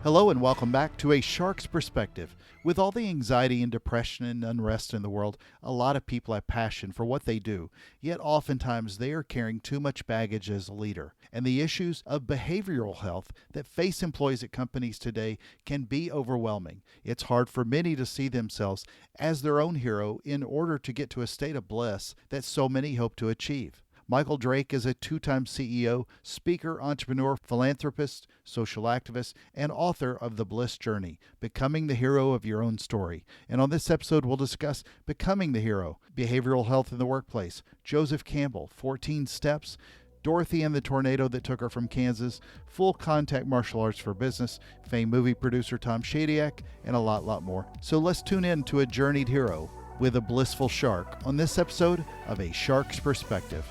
Hello and welcome back to A Shark's Perspective. With all the anxiety and depression and unrest in the world, a lot of people have passion for what they do, yet oftentimes they are carrying too much baggage as a leader. And the issues of behavioral health that face employees at companies today can be overwhelming. It's hard for many to see themselves as their own hero in order to get to a state of bliss that so many hope to achieve. Michael Drake is a two-time CEO, speaker, entrepreneur, philanthropist, social activist, and author of The Bliss Journey, Becoming the Hero of Your Own Story. And on this episode, we'll discuss becoming the hero, behavioral health in the workplace, Joseph Campbell, 14 steps, Dorothy and the tornado that took her from Kansas, full contact martial arts for business, famed movie producer Tom Shadyac, and a lot more. So let's tune in to a journeyed hero with a blissful shark on this episode of A Shark's Perspective.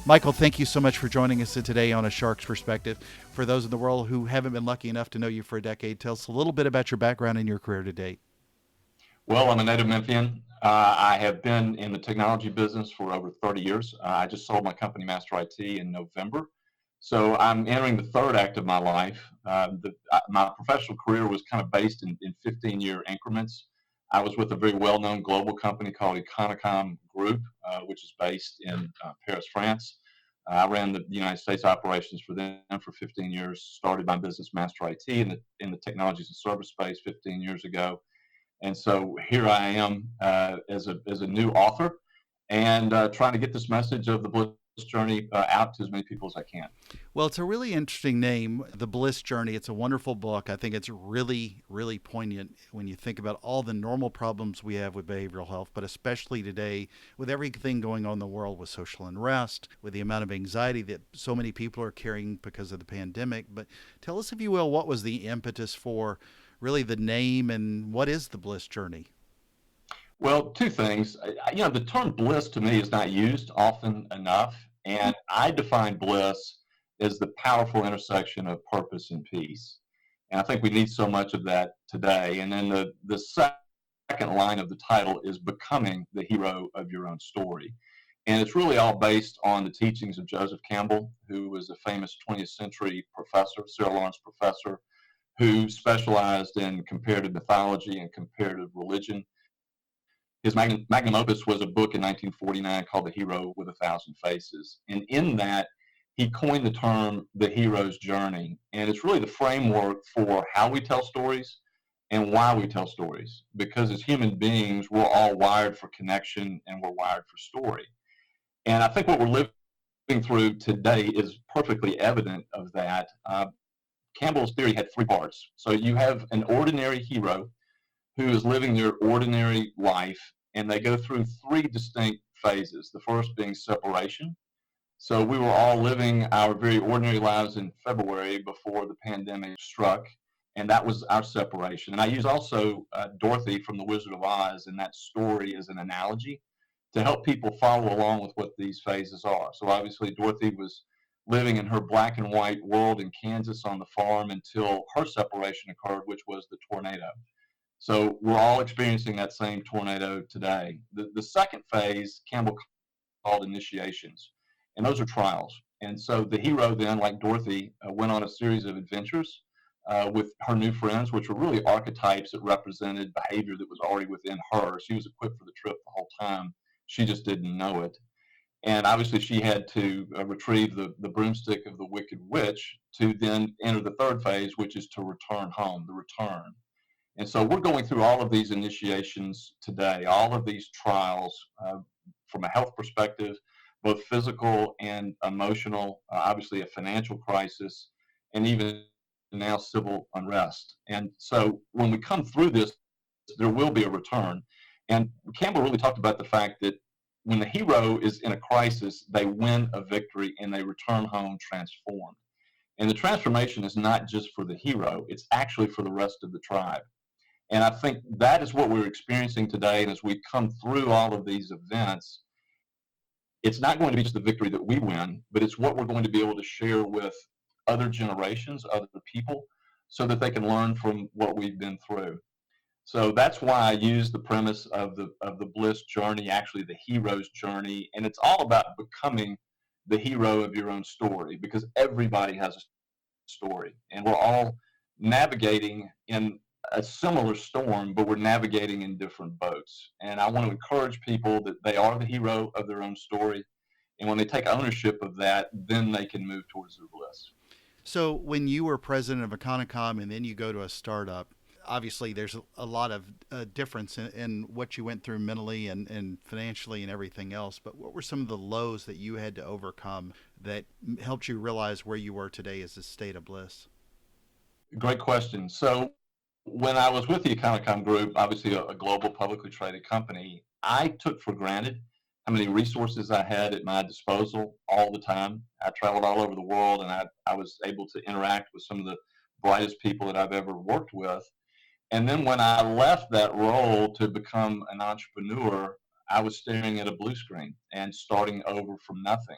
Michael, thank you so much for joining us today on A Shark's Perspective. For those in the world who haven't been lucky enough to know you for a decade, tell us a little bit about your background and your career to date. Well, I'm a native Memphian. I have been in the technology business for over 30 years. I just sold my company, Master IT, in November. So I'm entering the third act of my life. My professional career was kind of based in 15-year increments. I was with a very well-known global company called Econocom Group, which is based in Paris, France. I ran the United States operations for them for 15 years, started my business, Master IT, in the technologies and service space 15 years ago. And so here I am as a new author and trying to get this message of the Bliss Journey out to as many people as I can. Well, it's a really interesting name, The Bliss Journey. It's a wonderful book. I think it's really poignant when you think about all the normal problems we have with behavioral health, but especially today with everything going on in the world with social unrest, with the amount of anxiety that so many people are carrying because of the pandemic. But tell us, if you will, what was the impetus for really the name and what is The Bliss Journey? Well, two things. The term bliss to me is not used often enough. And I define bliss as the powerful intersection of purpose and peace. And I think we need so much of that today. And then the second line of the title is becoming the hero of your own story. And it's really all based on the teachings of Joseph Campbell, who was a famous 20th century professor, Sarah Lawrence professor, who specialized in comparative mythology and comparative religion. His magnum opus was a book in 1949 called The Hero with a Thousand Faces. And in that, he coined the term the hero's journey. And it's really the framework for how we tell stories and why we tell stories. Because as human beings, we're all wired for connection and we're wired for story. And I think what we're living through today is perfectly evident of that. Campbell's theory had three parts. So you have an ordinary hero who is living their ordinary life, and they go through three distinct phases. The first being separation. So we were all living our very ordinary lives in February before the pandemic struck, and that was our separation. And I use also Dorothy from The Wizard of Oz in that story as an analogy to help people follow along with what these phases are. So obviously Dorothy was living in her black and white world in Kansas on the farm until her separation occurred, which was the tornado. So we're all experiencing that same tornado today. The second phase, Campbell called initiations, and those are trials. And so the hero then, like Dorothy, went on a series of adventures with her new friends, which were really archetypes that represented behavior that was already within her. She was equipped for the trip the whole time. She just didn't know it. And obviously she had to retrieve the broomstick of the wicked witch to then enter the third phase, which is to return home, the return. And so we're going through all of these initiations today, all of these trials from a health perspective, both physical and emotional, obviously a financial crisis, and even now civil unrest. And so when we come through this, there will be a return. And Campbell really talked about the fact that when the hero is in a crisis, they win a victory and they return home transformed. And the transformation is not just for the hero, it's actually for the rest of the tribe. And I think that is what we're experiencing today. And as we come through all of these events, it's not going to be just the victory that we win, but it's what we're going to be able to share with other generations, other people, so that they can learn from what we've been through. So that's why I use the premise of the Bliss journey, actually the hero's journey, and it's all about becoming the hero of your own story because everybody has a story, and we're all navigating in a similar storm, but we're navigating in different boats. And I want to encourage people that they are the hero of their own story, and when they take ownership of that, then they can move towards their bliss. So when you were president of Econocom and then you go to a startup, obviously there's a lot of difference in what you went through mentally and financially and everything else. But what were some of the lows that you had to overcome that helped you realize where you were today as a state of bliss? Great question. So when I was with the Econocom Group, obviously a global publicly traded company, I took for granted how many resources I had at my disposal all the time. I traveled all over the world, and I was able to interact with some of the brightest people that I've ever worked with. And then when I left that role to become an entrepreneur, I was staring at a blue screen and starting over from nothing.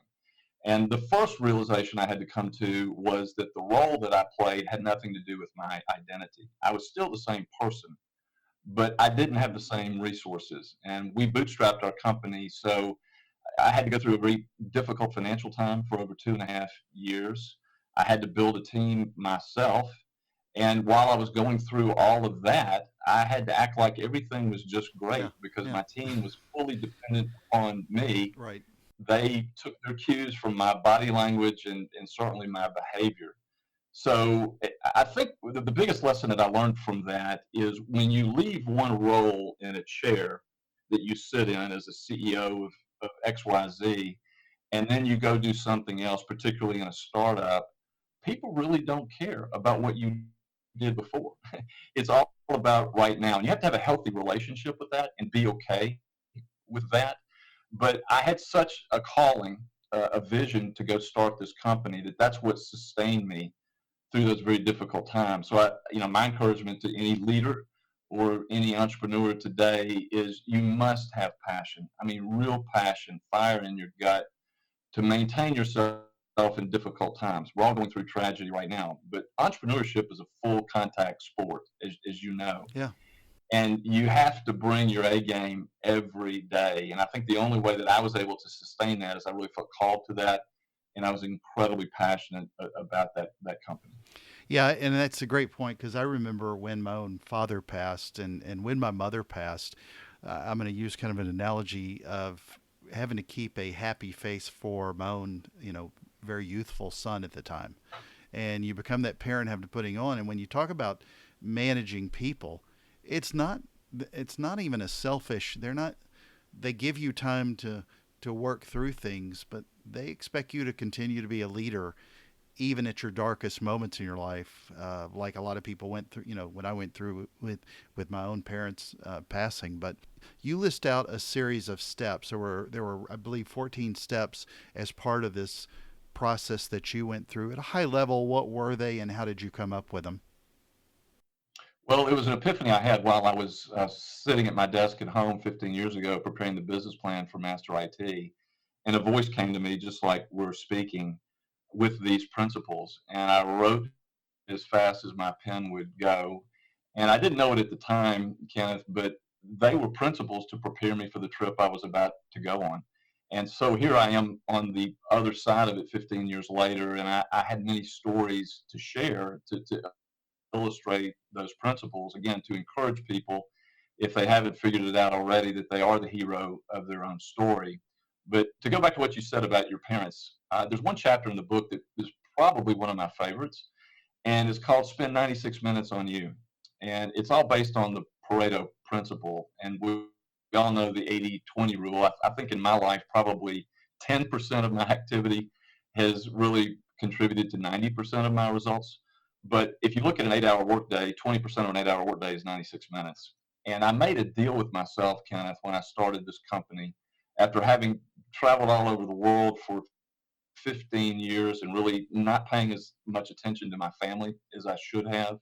And the first realization I had to come to was that the role that I played had nothing to do with my identity. I was still the same person, but I didn't have the same resources. And we bootstrapped our company. So I had to go through a very difficult financial time for over 2.5 years. I had to build a team myself. And while I was going through all of that, I had to act like everything was just Yeah, great because yeah, my team was fully dependent upon me. right. They took their cues from my body language and certainly my behavior. So I think the biggest lesson that I learned from that is when you leave one role in a chair that you sit in as a CEO of XYZ, and then you go do something else, particularly in a startup, people really don't care about what you did before. It's all about right now. And you have to have a healthy relationship with that and be okay with that. But I had such a calling, a vision to go start this company that that's what sustained me through those very difficult times. So my encouragement to any leader or any entrepreneur today is you must have passion. I mean, real passion, fire in your gut to maintain yourself in difficult times. We're all going through tragedy right now, but entrepreneurship is a full contact sport, as you know. Yeah. And you have to bring your A game every day. And I think the only way that I was able to sustain that is I really felt called to that. And I was incredibly passionate about that company. Yeah, and that's a great point because I remember when my own father passed and when my mother passed. I'm going to use kind of an analogy of having to keep a happy face for my own, very youthful son at the time. And you become that parent having to putting on. And when you talk about managing people, it's not it's not even a selfish. They're not. They give you time to work through things, but they expect you to continue to be a leader even at your darkest moments in your life, like a lot of people went through, when I went through with my own parents passing. But you list out a series of steps. There were, I believe, 14 steps as part of this process that you went through. At a high level, what were they, and how did you come up with them? Well, it was an epiphany I had while I was sitting at my desk at home 15 years ago preparing the business plan for Master IT. And a voice came to me just like we're speaking with these principles. And I wrote as fast as my pen would go. And I didn't know it at the time, Kenneth, but they were principles to prepare me for the trip I was about to go on. And so here I am on the other side of it 15 years later, and I had many stories to share to illustrate those principles, again, to encourage people, if they haven't figured it out already, that they are the hero of their own story. But to go back to what you said about your parents, there's one chapter in the book that is probably one of my favorites, and it's called Spend 96 Minutes on You. And it's all based on the Pareto principle. And we all know the 80-20 rule. I think in my life, probably 10% of my activity has really contributed to 90% of my results. But if you look at an 8-hour workday, 20% of an 8-hour workday is 96 minutes. And I made a deal with myself, Kenneth, when I started this company after having traveled all over the world for 15 years and really not paying as much attention to my family as I should have,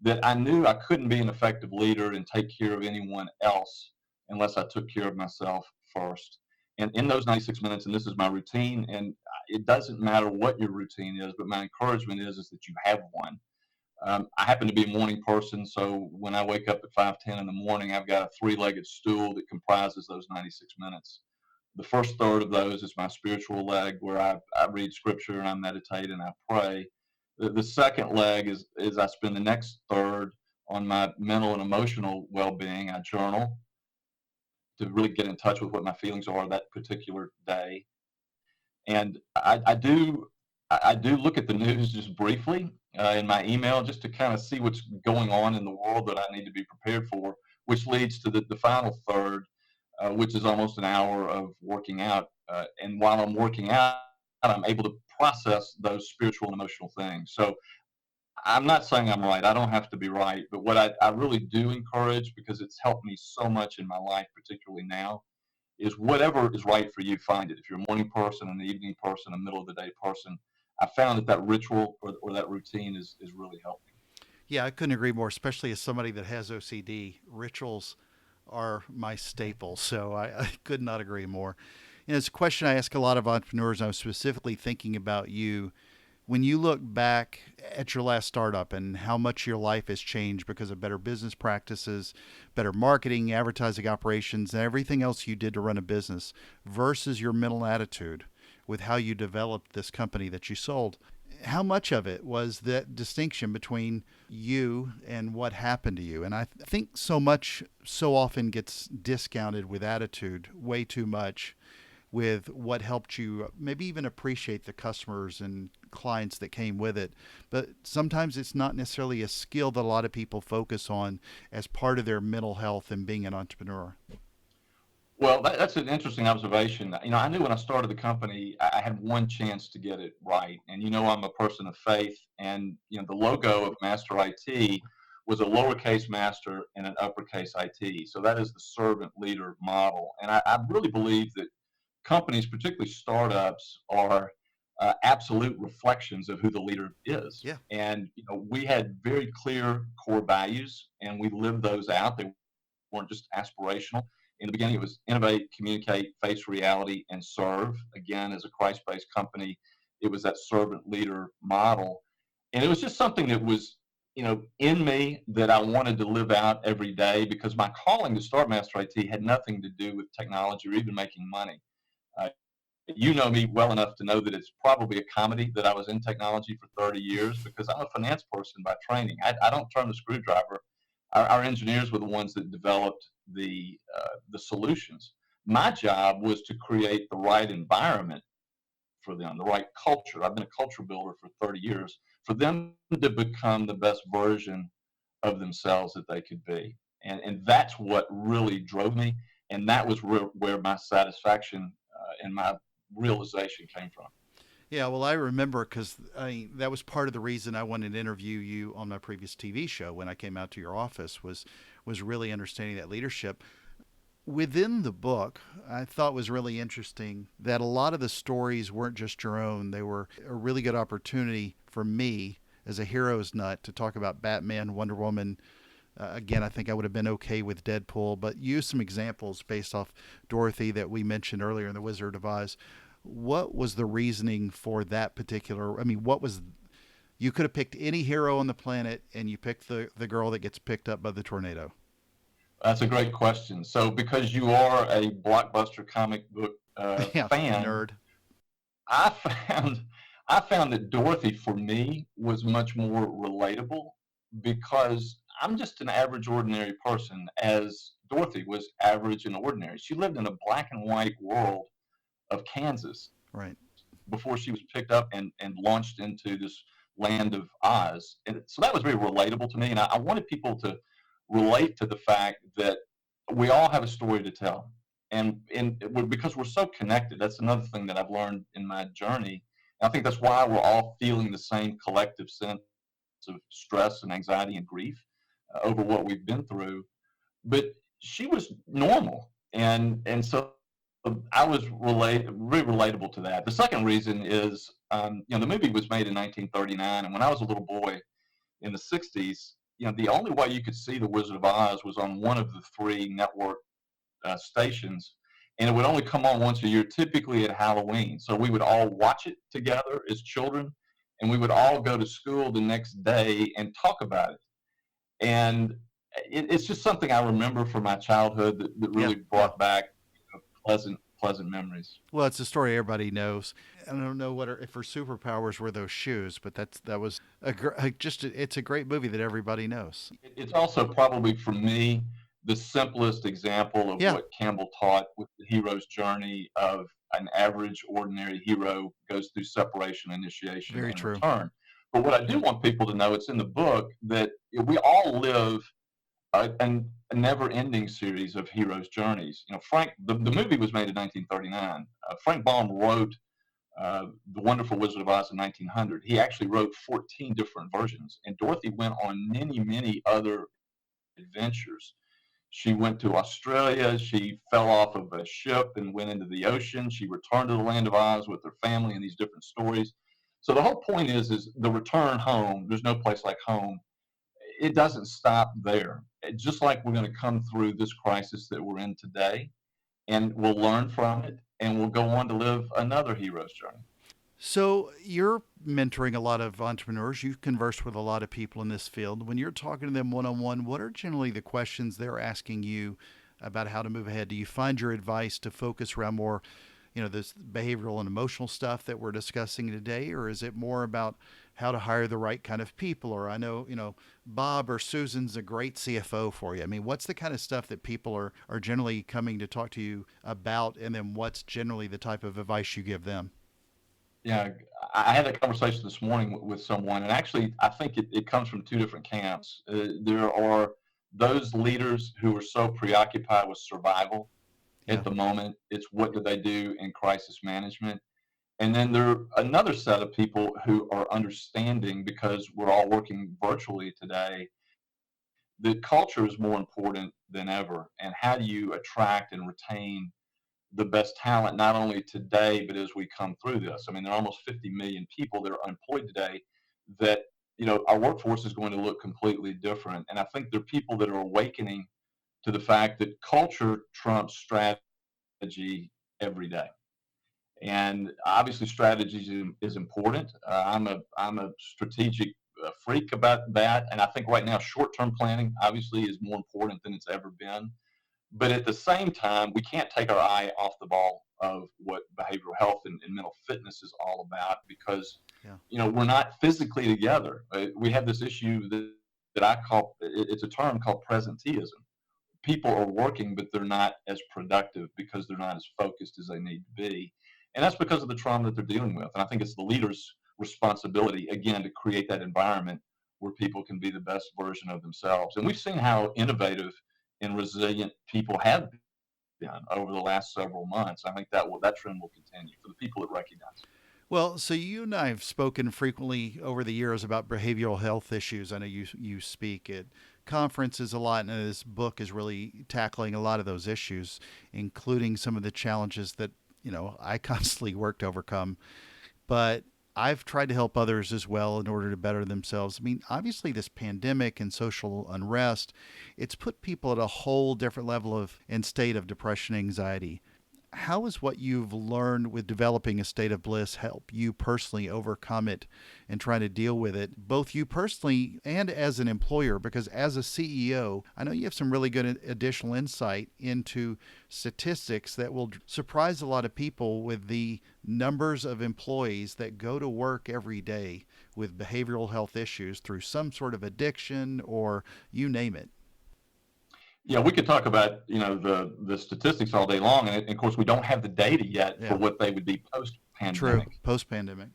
that I knew I couldn't be an effective leader and take care of anyone else unless I took care of myself first. And in those 96 minutes, and this is my routine, and it doesn't matter what your routine is, but my encouragement is that you have one. I happen to be a morning person, so when I wake up at 5:10 in the morning, I've got a three-legged stool that comprises those 96 minutes. The first third of those is my spiritual leg, where I read scripture and I meditate and I pray. The second leg is I spend the next third on my mental and emotional well-being. I journal to really get in touch with what my feelings are that particular day. And I do look at the news just briefly in my email just to kind of see what's going on in the world that I need to be prepared for, which leads to the final third, which is almost an hour of working out. And while I'm working out, I'm able to process those spiritual and emotional things. So I'm not saying I'm right. I don't have to be right. But what I really do encourage, because it's helped me so much in my life, particularly now, is whatever is right for you, find it. If you're a morning person, an evening person, a middle of the day person, I found that ritual or that routine is really helping. Yeah, I couldn't agree more, especially as somebody that has OCD. Rituals are my staple, so I could not agree more. And it's a question I ask a lot of entrepreneurs. I was specifically thinking about you. When you look back at your last startup and how much your life has changed because of better business practices, better marketing, advertising operations, and everything else you did to run a business versus your mental attitude with how you developed this company that you sold, how much of it was that distinction between you and what happened to you? And I think so much so often gets discounted with attitude way too much, with what helped you maybe even appreciate the customers and clients that came with it. But sometimes it's not necessarily a skill that a lot of people focus on as part of their mental health and being an entrepreneur. Well, that's an interesting observation. I knew when I started the company, I had one chance to get it right. And I'm a person of faith, and the logo of Master IT was a lowercase master and an uppercase IT. So that is the servant leader model. And I really believe that companies, particularly startups, are absolute reflections of who the leader is. Yeah. And we had very clear core values, and we lived those out. They weren't just aspirational. In the beginning, it was innovate, communicate, face reality, and serve. Again, as a Christ-based company, it was that servant leader model, and it was just something that was in me that I wanted to live out every day, because my calling to start Master IT had nothing to do with technology or even making money. Uh, you know me well enough to know that it's probably a comedy that I was in technology for 30 years, because I'm a finance person by training. I don't turn the screwdriver. Our engineers were the ones that developed the solutions. My job was to create the right environment for them, the right culture. I've been a culture builder for 30 years, for them to become the best version of themselves that they could be. And that's what really drove me. And that was where my satisfaction and my realization came from. Yeah, well, I remember because that was part of the reason I wanted to interview you on my previous TV show when I came out to your office was really understanding that leadership. Within the book, I thought was really interesting that a lot of the stories weren't just your own. They were a really good opportunity for me as a hero's nut to talk about Batman, Wonder Woman. Again, I think I would have been okay with Deadpool, but use some examples based off Dorothy that we mentioned earlier in The Wizard of Oz. What was the reasoning for that particular? I mean, what was you could have picked any hero on the planet, and you picked the girl that gets picked up by the tornado. That's a great question. So, because you are a blockbuster comic book Yeah, fan, nerd. I found I found that Dorothy for me was much more relatable, because I'm just an average, ordinary person, as Dorothy was average and ordinary. She lived in a black and white world of Kansas Right. before she was picked up and launched into this land of Oz. And so that was very relatable to me. And I wanted people to relate to the fact that we all have a story to tell. And because we're so connected, that's another thing that I've learned in my journey. And I think that's why we're all feeling the same collective sense of stress and anxiety and grief over what we've been through. But she was normal. And so I was really relatable to that. The second reason is, the movie was made in 1939, and when I was a little boy in the 60s, the only way you could see The Wizard of Oz was on one of the three network stations, and it would only come on once a year, typically at Halloween. So we would all watch it together as children, and we would all go to school the next day and talk about it. And it's just something I remember from my childhood that Yeah, really yeah. brought back pleasant memories. Well, it's a story everybody knows. I don't know if her superpowers were those shoes, but that was it's a great movie that everybody knows. It's also probably for me the simplest example of Yeah, what Campbell taught with the hero's journey of an average, ordinary hero goes through separation, initiation, very and true. return. But what I do want people to know, it's in the book, that we all live a never-ending series of heroes' journeys. The movie was made in 1939. Frank Baum wrote The Wonderful Wizard of Oz in 1900. He actually wrote 14 different versions, and Dorothy went on many, many other adventures. She went to Australia. She fell off of a ship and went into the ocean. She returned to the land of Oz with her family and these different stories. So the whole point is the return home. There's no place like home. It doesn't stop there. Just like we're going to come through this crisis that we're in today, and we'll learn from it, and we'll go on to live another hero's journey. So you're mentoring a lot of entrepreneurs. You've conversed with a lot of people in this field. When you're talking to them one on one, what are generally the questions they're asking you about how to move ahead? Do you find your advice to focus around more, this behavioral and emotional stuff that we're discussing today, or is it more about how to hire the right kind of people? Or I know, Bob or Susan's a great CFO for you. I mean, what's the kind of stuff that people are generally coming to talk to you about, and then what's generally the type of advice you give them? Yeah, I had a conversation this morning with someone, and actually, I think it comes from two different camps. There are those leaders who are so preoccupied with survival Yeah. at the moment. It's what do they do in crisis management? And then there are another set of people who are understanding, because we're all working virtually today, that culture is more important than ever. And how do you attract and retain the best talent, not only today, but as we come through this? I mean, there are almost 50 million people that are unemployed today that, our workforce is going to look completely different. And I think there are people that are awakening to the fact that culture trumps strategy every day. And obviously, strategy is important. I'm a strategic freak about that, and I think right now short-term planning obviously is more important than it's ever been. But at the same time, we can't take our eye off the ball of what behavioral health and mental fitness is all about, because Yeah. we're not physically together. We have this issue that I call, it's a term called presenteeism. People are working, but they're not as productive because they're not as focused as they need to be. And that's because of the trauma that they're dealing with. And I think it's the leader's responsibility, again, to create that environment where people can be the best version of themselves. And we've seen how innovative and resilient people have been over the last several months. I think that trend will continue for the people that recognize it. Well, so you and I have spoken frequently over the years about behavioral health issues. I know you speak at conferences a lot, and this book is really tackling a lot of those issues, including some of the challenges that I constantly work to overcome. But I've tried to help others as well in order to better themselves. I mean, obviously, this pandemic and social unrest, it's put people at a whole different level of and state of depression, anxiety. How has what you've learned with developing a state of bliss help you personally overcome it and try to deal with it, both you personally and as an employer? Because as a CEO, I know you have some really good additional insight into statistics that will surprise a lot of people with the numbers of employees that go to work every day with behavioral health issues through some sort of addiction or you name it. Yeah, we could talk about the statistics all day long, and of course we don't have the data yet for Yeah, what they would be post true. pandemic. Post pandemic.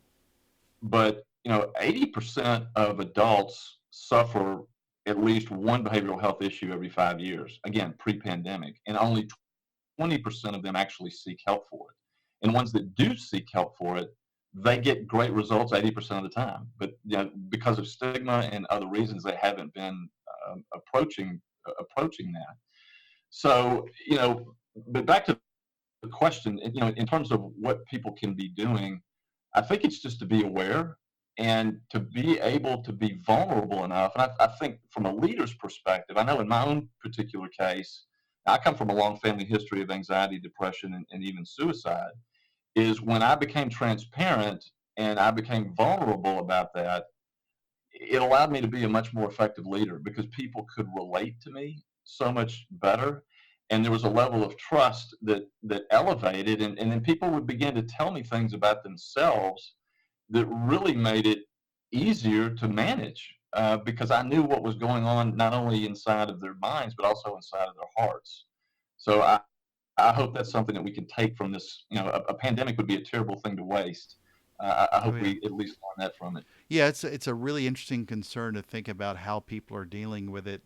But 80% of adults suffer at least one behavioral health issue every 5 years. Again, pre-pandemic, and only 20% of them actually seek help for it. And ones that do seek help for it, they get great results 80% of the time. But because of stigma and other reasons, they haven't been approaching that. So but back to the question, in terms of what people can be doing, I think it's just to be aware and to be able to be vulnerable enough. And I think from a leader's perspective, I know in my own particular case, I come from a long family history of anxiety, depression, and even suicide. Is when I became transparent and I became vulnerable about that, it allowed me to be a much more effective leader because people could relate to me so much better. And there was a level of trust that elevated, and then people would begin to tell me things about themselves that really made it easier to manage because I knew what was going on not only inside of their minds but also inside of their hearts. So I hope that's something that we can take from this. A pandemic would be a terrible thing to waste. I Oh hope yeah. we at least learn that from it. Yeah, it's a really interesting concern to think about how people are dealing with it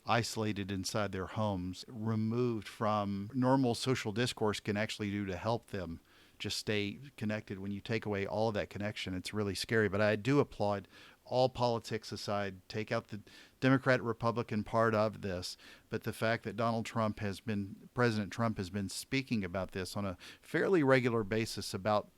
isolated inside their homes, removed from normal social discourse can actually do to help them just stay connected. When you take away all of that connection, it's really scary. But I do applaud, all politics aside, take out the Democrat Republican part of this, but the fact that President Trump has been speaking about this on a fairly regular basis about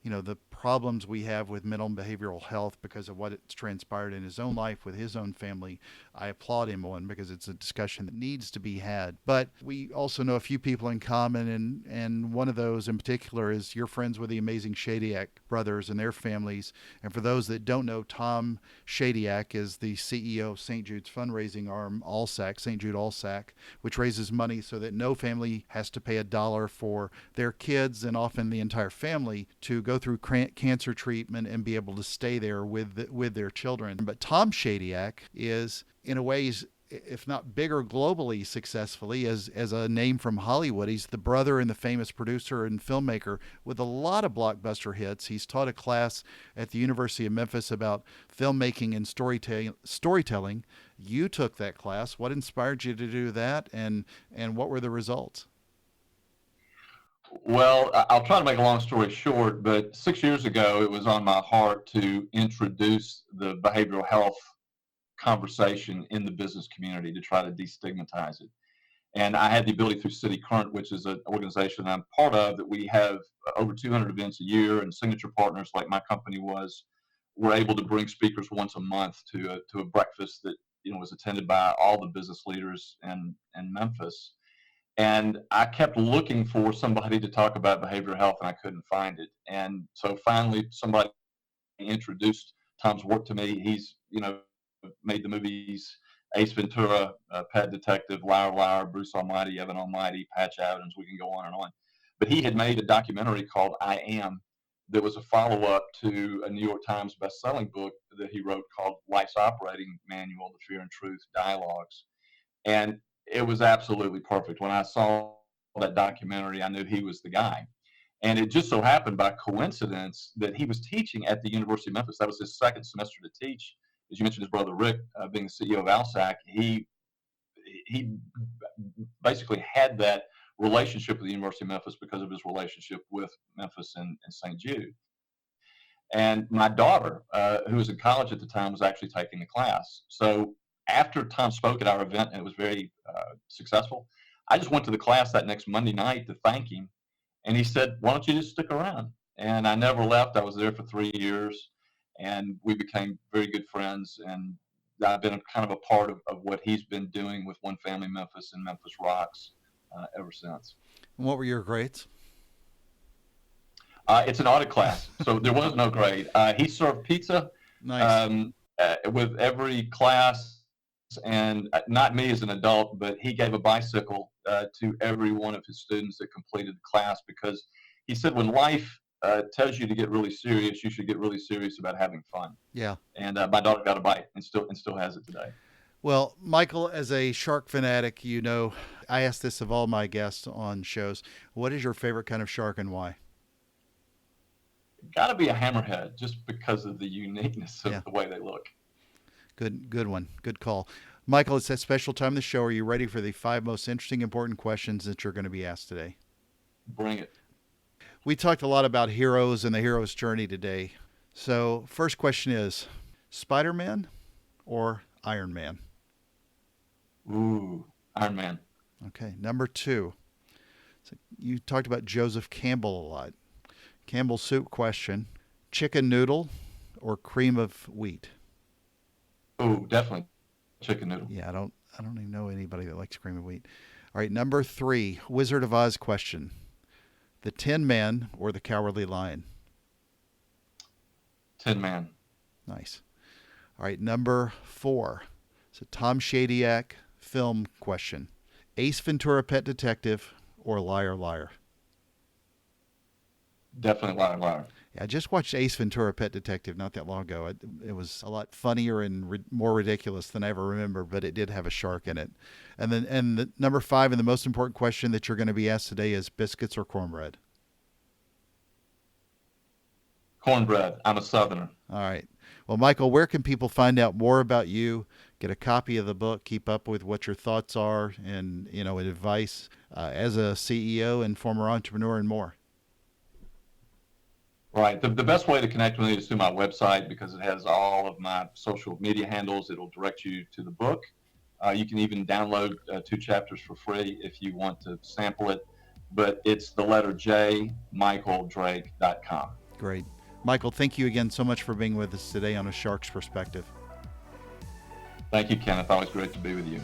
the problems we have with mental and behavioral health because of what it's transpired in his own life with his own family. I applaud him on because it's a discussion that needs to be had. But we also know a few people in common, and one of those in particular is you're friends with the amazing Shadyac brothers and their families. And for those that don't know, Tom Shadyac is the CEO of St. Jude's fundraising arm, ALSAC, St. Jude ALSAC, which raises money so that no family has to pay a dollar for their kids and often the entire family to go through cancer treatment and be able to stay there with their children. But Tom Shadyac is, in a way, if not bigger globally successfully as a name from Hollywood. He's the brother and the famous producer and filmmaker with a lot of blockbuster hits. He's taught a class at the University of Memphis about filmmaking and storytelling. You took that class. What inspired you to do that, and what were the results? Well, I'll try to make a long story short, but 6 years ago, it was on my heart to introduce the behavioral health conversation in the business community to try to destigmatize it. And I had the ability through City Current, which is an organization I'm part of, that we have over 200 events a year, and signature partners like my company was, were able to bring speakers once a month to a breakfast that was attended by all the business leaders in Memphis. And I kept looking for somebody to talk about behavioral health, and I couldn't find it. And so finally, somebody introduced Tom's work to me. He's made the movies Ace Ventura, Pet Detective, Liar Liar, Bruce Almighty, Evan Almighty, Patch Adams. We can go on and on. But he had made a documentary called I Am that was a follow up to a New York Times best-selling book that he wrote called Life's Operating Manual: The Fear and Truth Dialogues. And it was absolutely perfect. When I saw that documentary, I knew he was the guy. And it just so happened by coincidence that he was teaching at the University of Memphis. That was his second semester to teach. As you mentioned, his brother Rick, being the CEO of ALSAC, he basically had that relationship with the University of Memphis because of his relationship with Memphis and St. Jude. And my daughter, who was in college at the time, was actually taking the class. So after Tom spoke at our event and it was very successful, I just went to the class that next Monday night to thank him. And he said, "Why don't you just stick around?" And I never left. I was there for 3 years, and we became very good friends. And I've been kind of a part of what he's been doing with One Family Memphis and Memphis Rocks ever since. And what were your grades? It's an audit class, so there was no grade. He served pizza Nice. with every class, and not me as an adult, but he gave a bicycle to every one of his students that completed the class because he said when life tells you to get really serious, you should get really serious about having fun. Yeah. And my daughter got a bite and still has it today. Well, Michael, as a shark fanatic, I ask this of all my guests on shows. What is your favorite kind of shark and why? Got to be a hammerhead just because of the uniqueness of Yeah. the way they look. Good one. Good call. Michael, it's that special time of the show. Are you ready for the 5 most interesting, important questions that you're going to be asked today? Bring it. We talked a lot about heroes and the hero's journey today. So, first question is Spider-Man or Iron Man? Ooh, Iron Man. Okay. Number 2. So you talked about Joseph Campbell a lot. Campbell soup question: chicken noodle or cream of wheat? Ooh, definitely chicken noodle. Yeah, I don't even know anybody that likes cream of wheat. All right, number 3, Wizard of Oz question: the Tin Man or the Cowardly Lion? Tin Man. Nice. All right, number 4. It's a Tom Shadyac film question. Ace Ventura, Pet Detective, or Liar Liar? Definitely Liar Liar. Yeah, I just watched Ace Ventura, Pet Detective not that long ago. It was a lot funnier and more ridiculous than I ever remember, but it did have a shark in it. And the number 5 and the most important question that you're going to be asked today is biscuits or cornbread? Cornbread. I'm a Southerner. All right. Well, Michael, where can people find out more about you, get a copy of the book, keep up with what your thoughts are, and advice as a CEO and former entrepreneur and more? Right. The best way to connect with me is through my website because it has all of my social media handles. It'll direct you to the book. You can even download 2 chapters for free if you want to sample it. But it's the letter J, michaeldrake.com. Great. Michael, thank you again so much for being with us today on A Shark's Perspective. Thank you, Kenneth. Always great to be with you.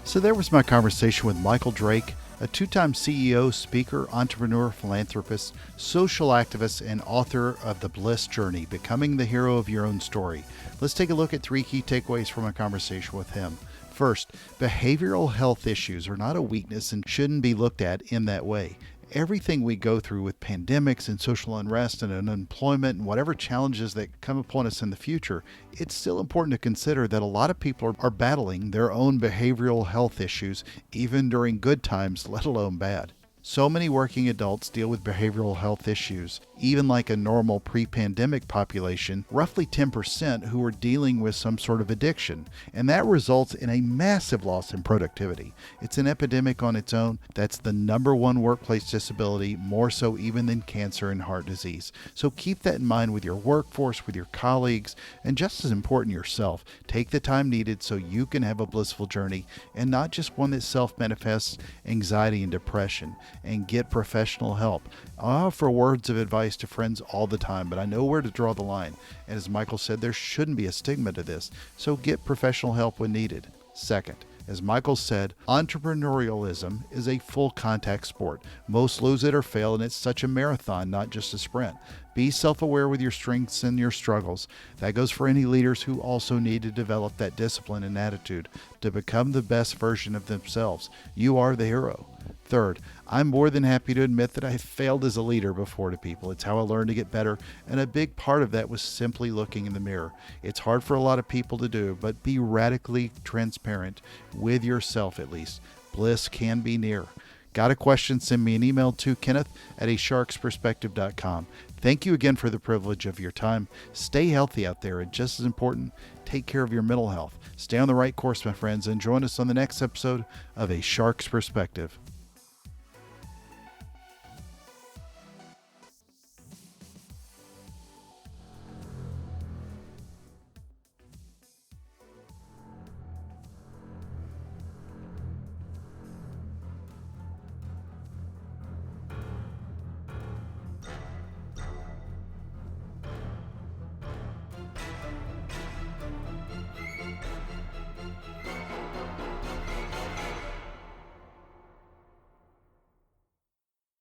So there was my conversation with Michael Drake, a 2-time CEO, speaker, entrepreneur, philanthropist, social activist, and author of The Bliss Journey, Becoming the Hero of Your Own Story. Let's take a look at 3 key takeaways from a conversation with him. First, behavioral health issues are not a weakness and shouldn't be looked at in that way. Everything we go through with pandemics and social unrest and unemployment and whatever challenges that come upon us in the future, it's still important to consider that a lot of people are battling their own behavioral health issues even during good times, let alone bad. So many working adults deal with behavioral health issues, even like a normal pre-pandemic population, roughly 10% who are dealing with some sort of addiction, and that results in a massive loss in productivity. It's an epidemic on its own. That's the number 1 workplace disability, more so even than cancer and heart disease. So keep that in mind with your workforce, with your colleagues, and just as important, yourself. Take the time needed so you can have a blissful journey and not just one that self-manifests anxiety and depression. And get professional help. I offer words of advice to friends all the time, but I know where to draw the line. And as Michael said, there shouldn't be a stigma to this, so get professional help when needed. Second, as Michael said, entrepreneurialism is a full contact sport. Most lose it or fail, and it's such a marathon, not just a sprint. Be self-aware with your strengths and your struggles. That goes for any leaders who also need to develop that discipline and attitude to become the best version of themselves. You are the hero. Third, I'm more than happy to admit that I failed as a leader before to people. It's how I learned to get better, and a big part of that was simply looking in the mirror. It's hard for a lot of people to do, but be radically transparent with yourself at least. Bliss can be near. Got a question? Send me an email to kenneth@asharksperspective.com. Thank you again for the privilege of your time. Stay healthy out there, and just as important, take care of your mental health. Stay on the right course, my friends, and join us on the next episode of A Shark's Perspective.